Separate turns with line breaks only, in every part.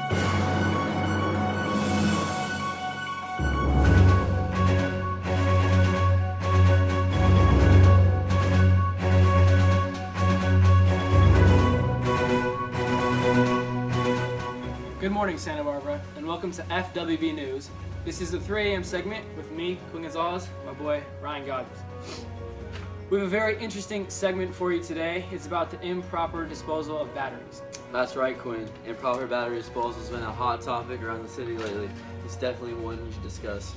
Good morning, Santa Barbara, and welcome to FWB News. This is the 3 a.m. segment with me, Quinn Gonzalez, my boy, Ryan Goggins. We have a very interesting segment for you today. It's about the improper disposal of batteries.
That's right, Quinn. Improper battery disposal has been a hot topic around the city lately. It's definitely one we should discuss.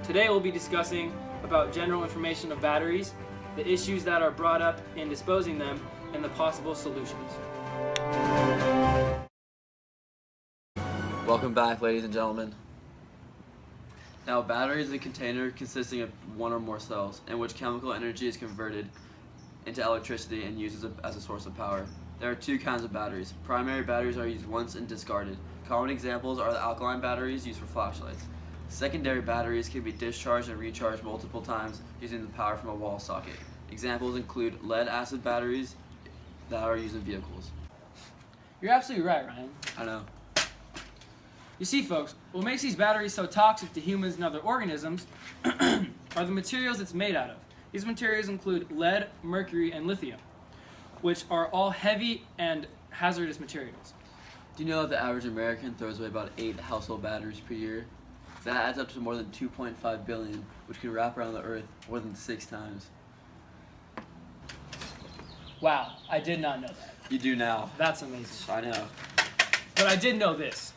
Today we'll be discussing about general information of batteries, the issues that are brought up in disposing them, and the possible solutions.
Welcome back, ladies and gentlemen. Now, a battery is a container consisting of one or more cells in which chemical energy is converted into electricity and used as a source of power. There are two kinds of batteries. Primary batteries are used once and discarded. Common examples are the alkaline batteries used for flashlights. Secondary batteries can be discharged and recharged multiple times using the power from a wall socket. Examples include lead-acid batteries that are used in vehicles.
You're absolutely right, Ryan.
I know.
You see, folks, what makes these batteries so toxic to humans and other organisms are the materials it's made out of. These materials include lead, mercury, and lithium, which are all heavy and hazardous materials.
Do you know that the average American throws away about 8 household batteries per year? That adds up to more than 2.5 billion, which can wrap around the earth more than 6 times.
Wow, I did not know that.
You do now.
That's amazing.
I know.
But I did know this.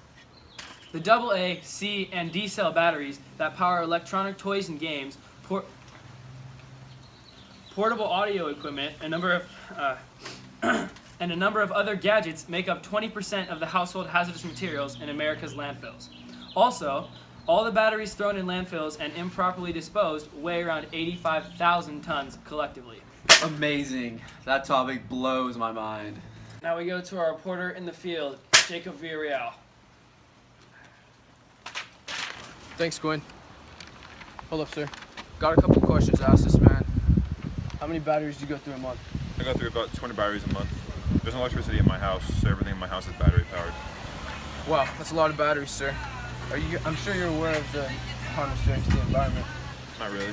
The AA, C, and D cell batteries that power electronic toys and games, portable audio equipment, and a number of other gadgets make up 20% of the household hazardous materials in America's landfills. Also, all the batteries thrown in landfills and improperly disposed weigh around 85,000 tons collectively.
Amazing. That topic blows my mind.
Now we go to our reporter in the field, Jacob Villarreal.
Thanks, Quinn. Hold up, sir. Got a couple questions to ask this man. How many batteries do you go through a month?
I go through about 20 batteries a month. There's no electricity in my house, so everything in my house is battery powered.
Wow, that's a lot of batteries, sir. I'm sure you're aware of the harm it's doing to the environment.
Not really.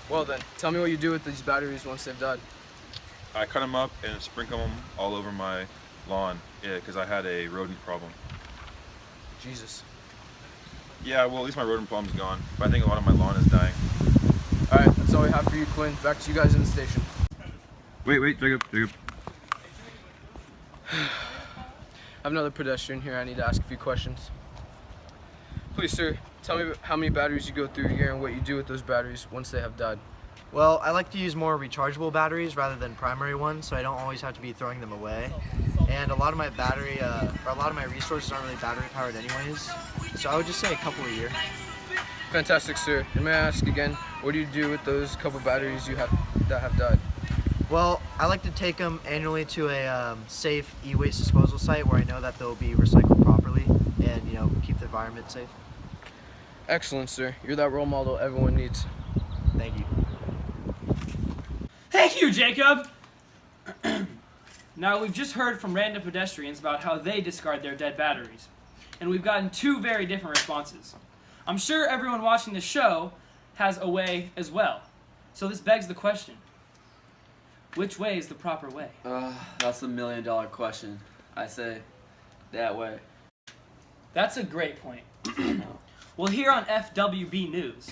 Well then, tell me what you do with these batteries once they've died.
I cut them up and sprinkle them all over my lawn. Yeah, because I had a rodent problem.
Jesus.
Yeah, well, at least my rodent problem's gone, but I think a lot of my lawn is dying.
Alright, that's all we have for you, Quinn. Back to you guys in the station.
Wait, Jacob.
I have another pedestrian here I need to ask a few questions. Please, sir, tell me how many batteries you go through a year and what you do with those batteries once they have died.
Well, I like to use more rechargeable batteries rather than primary ones, so I don't always have to be throwing them away. And a lot of my resources aren't really battery powered anyways, so I would just say a couple a year.
Fantastic, sir. And may I ask again, what do you do with those couple batteries that have died?
Well, I like to take them annually to a safe e-waste disposal site where I know that they'll be recycled properly and, keep the environment safe.
Excellent, sir. You're that role model everyone needs.
Thank you.
Thank you, Jacob! Now, we've just heard from random pedestrians about how they discard their dead batteries, and we've gotten 2 very different responses. I'm sure everyone watching the show has a way as well. So this begs the question, which way is the proper way?
That's the $1 million question. I say that way.
That's a great point. Well, here on FWB News,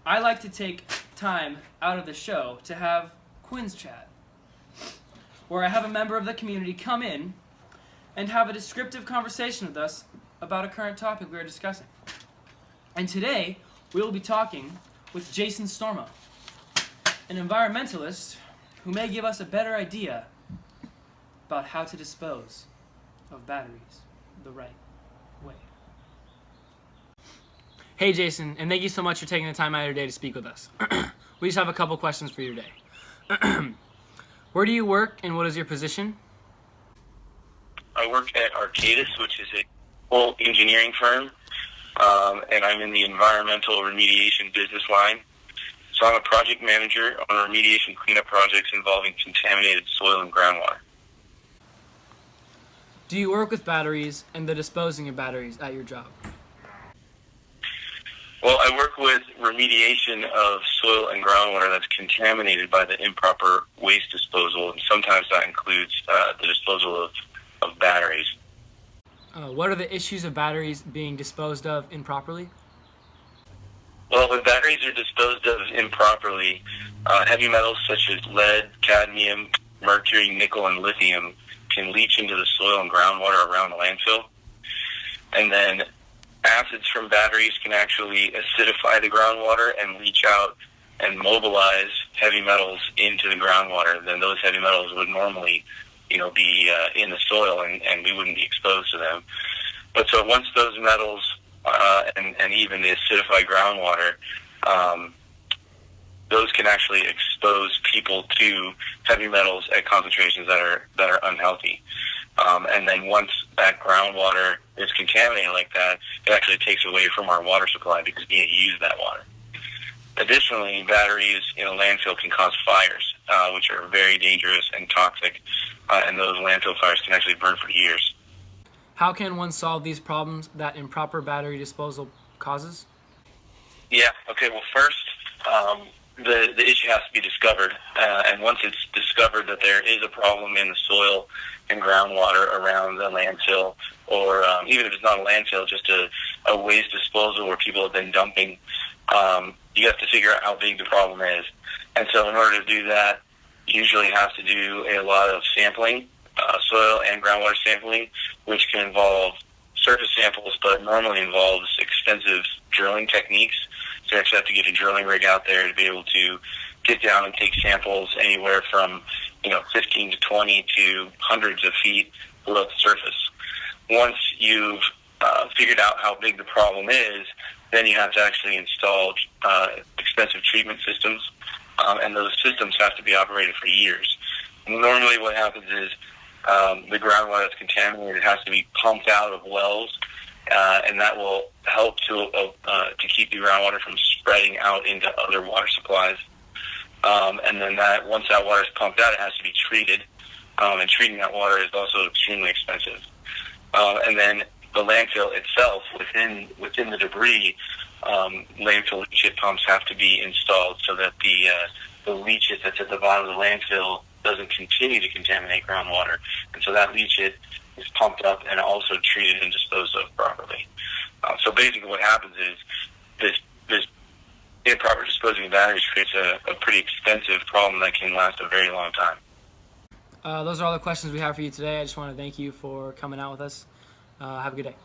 I like to take time out of the show to have Quinn's Chat, where I have a member of the community come in and have a descriptive conversation with us about a current topic we are discussing. And today, we will be talking with Jason Stormo, an environmentalist who may give us a better idea about how to dispose of batteries the right way. Hey Jason, and thank you so much for taking the time out of your day to speak with us. We just have a couple questions for you today. Where do you work and what is your position?
I work at Arcadis, which is a full engineering firm, and I'm in the environmental remediation business line. So I'm a project manager on remediation cleanup projects involving contaminated soil and groundwater.
Do you work with batteries and the disposing of batteries at your job?
Well, I work with remediation of soil and groundwater that's contaminated by the improper waste disposal, and sometimes that includes the disposal of batteries.
What are the issues of batteries being disposed of improperly?
Well, when batteries are disposed of improperly, heavy metals such as lead, cadmium, mercury, nickel, and lithium can leach into the soil and groundwater around the landfill. And then acids from batteries can actually acidify the groundwater and leach out and mobilize heavy metals into the groundwater. Then those heavy metals would normally, be in the soil, and we wouldn't be exposed to them. But so once those metals and even the acidified groundwater, those can actually expose people to heavy metals at concentrations that are unhealthy. And then once that groundwater is contaminated like that, it actually takes away from our water supply because we can't use that water. Additionally, batteries in a landfill can cause fires, which are very dangerous and toxic, and those landfill fires can actually burn for years.
How can one solve these problems that improper battery disposal causes?
Yeah, okay, well first, the issue has to be discovered, and once it's discovered that there is a problem in the soil and groundwater around the landfill, or even if it's not a landfill, just a waste disposal where people have been dumping, you have to figure out how big the problem is. And so in order to do that, you usually have to do a lot of sampling, soil and groundwater sampling, which can involve surface samples, but normally involves extensive drilling techniques. So you actually have to get a drilling rig out there to be able to get down and take samples anywhere from 15 to 20 to hundreds of feet below the surface. Once you've figured out how big the problem is, then you have to actually install expensive treatment systems, and those systems have to be operated for years. And normally what happens is the groundwater that's contaminated has to be pumped out of wells, and that will help to keep the groundwater from spreading out into other water supplies. And then once that water is pumped out, it has to be treated, and treating that water is also extremely expensive. And then the landfill itself, within the debris, landfill leachate pumps have to be installed so that the leachate that's at the bottom of the landfill doesn't continue to contaminate groundwater. And so that leachate is pumped up and also treated and disposed of properly. So basically what happens is this improper disposing of batteries creates a pretty expensive problem that can last a very long time.
Those are all the questions we have for you today. I just want to thank you for coming out with us. Have a good day.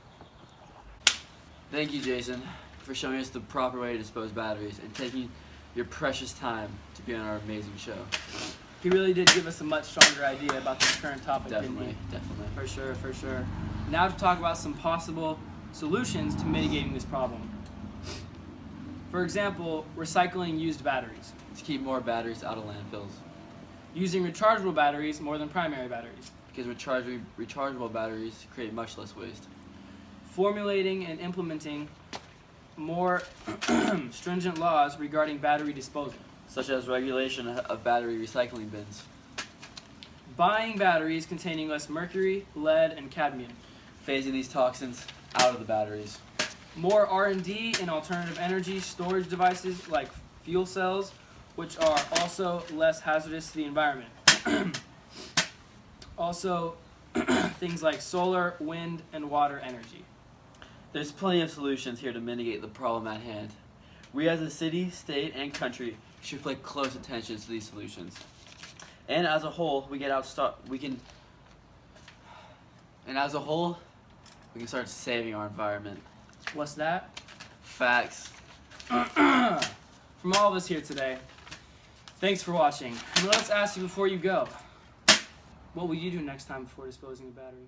Thank you, Jason, for showing us the proper way to dispose batteries and taking your precious time to be on our amazing show.
He really did give us a much stronger idea about this current topic.
Definitely.
For sure. Now to talk about some possible solutions to mitigating this problem. For example, recycling used batteries.
To keep more batteries out of landfills.
Using rechargeable batteries more than primary batteries.
Because rechargeable batteries create much less waste.
Formulating and implementing more stringent laws regarding battery disposal.
Such as regulation of battery recycling bins.
Buying batteries containing less mercury, lead, and cadmium.
Phasing these toxins out of the batteries.
More R&D in alternative energy storage devices like fuel cells, which are also less hazardous to the environment. Also, things like solar, wind, and water energy.
There's plenty of solutions here to mitigate the problem at hand. We as a city, state, and country should pay close attention to these solutions. And as a whole, we can start saving our environment.
What's that?
Facts.
From all of us here today, thanks for watching. And let's ask you before you go, what will you do next time before disposing of battery?